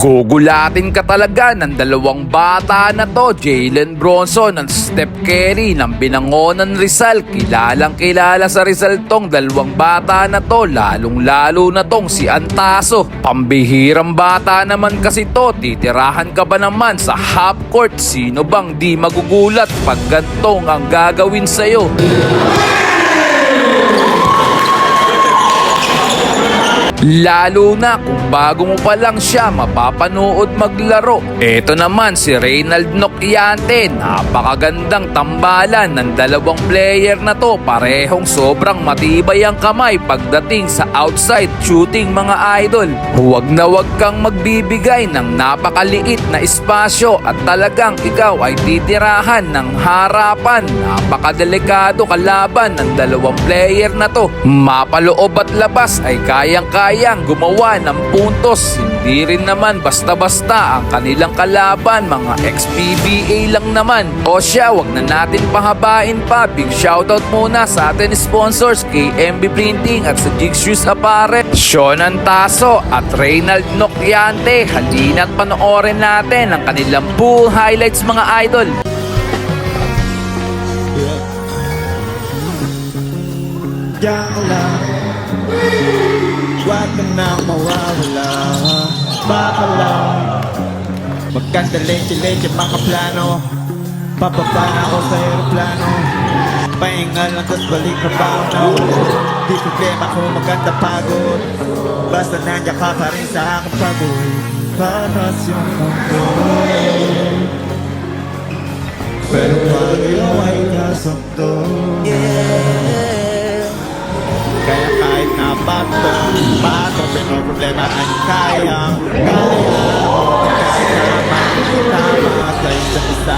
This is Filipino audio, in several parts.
Gugulatin ka talaga ng dalawang bata na to, Jalen Bronson at Steph Curry ng Binangonan Rizal. Kilalang kilala sa Rizal tong dalawang bata na to, lalong lalo na tong si Antaso. Pambihirang bata naman kasi to, titirahan ka ba naman sa half court? Sino bang di magugulat pag gantong ang gagawin sa'yo? Lalo na kung bago mo pa lang siya mapapanood maglaro. Ito naman si Reynald Noquiante. Napakagandang tambalan ng dalawang player na to. Parehong sobrang matibay ang kamay pagdating sa outside shooting, mga idol. Huwag na huwag kang magbibigay ng napakaliit na espasyo at talagang ikaw ay titirahan ng harapan. Napakadelikado kalaban ng dalawang player na to. Mapaloob at labas ay kayang-kayang gumawa ng puntos. Hindi rin naman basta-basta ang kanilang kalaban, mga ex-PBA lang naman. O siya, wag na natin pahabain pa. Big shoutout muna sa ating sponsors, KMB Printing at sa Jigshoes Apparel, Sean Antaso at Reynald Noquiante. Halina't panoorin natin ang kanilang pool highlights, mga idol. Huwag ka nang mawawala. Baka lang magkanda leche-leche mga plano. Papapa na ako sa aeroplano. Pahinga lang tas balik trabaho na ulit. Di problema kung maganda pagod. Basta nandiyan ka pa rin sa aking pagod. Panas yung mundo, pero pag ikaw ay nasakto, kaya kahit na bato, pero problema ay kayang tama sa isa't isa.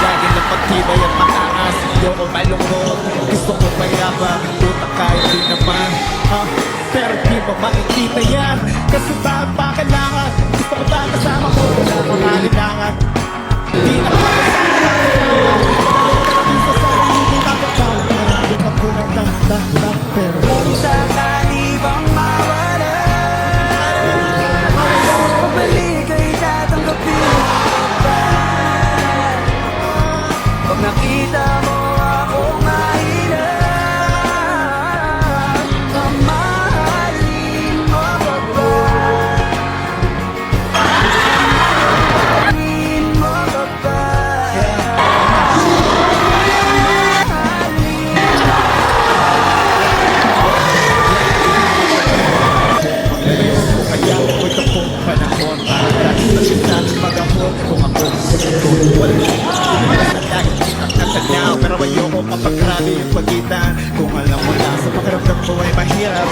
Lagi na pagtibay at mataas. Ayoko malungkot, gusto ko mayabang. Puta kahit di naman, pero di mo makikita yan. Kasi ba kailangan? Gusto ko ba kasama ko? Wala akong halilangan. Di na makasama. Sa sarili nakapagpapalit ako ng tak-tak-tak. Pero kung sakali bang mawala, pabalik ay tatanggapin ba? Pag nakita mo akong mahirap, mamahalin mo ba ba? Mamahalin mo ba ba? Kaya ako'y tapong panahon para dahil sa sinabi mag-ahon. Kung ako wala lagi nakasagnaw, pero ayoko kapag grabe yung pagitan. Kung alam mo lang sa pakiramdam ko ay mahirap,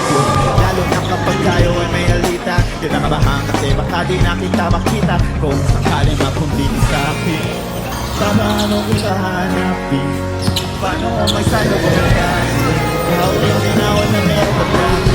lalo na kapag tayo ay may alita. Kinakabahan kasi baka di nakita makita. Kung sakali mapundi sa akin, paano kita hanapin? Paano kung may salo ko na kasi ikaw yung ginawa na meron.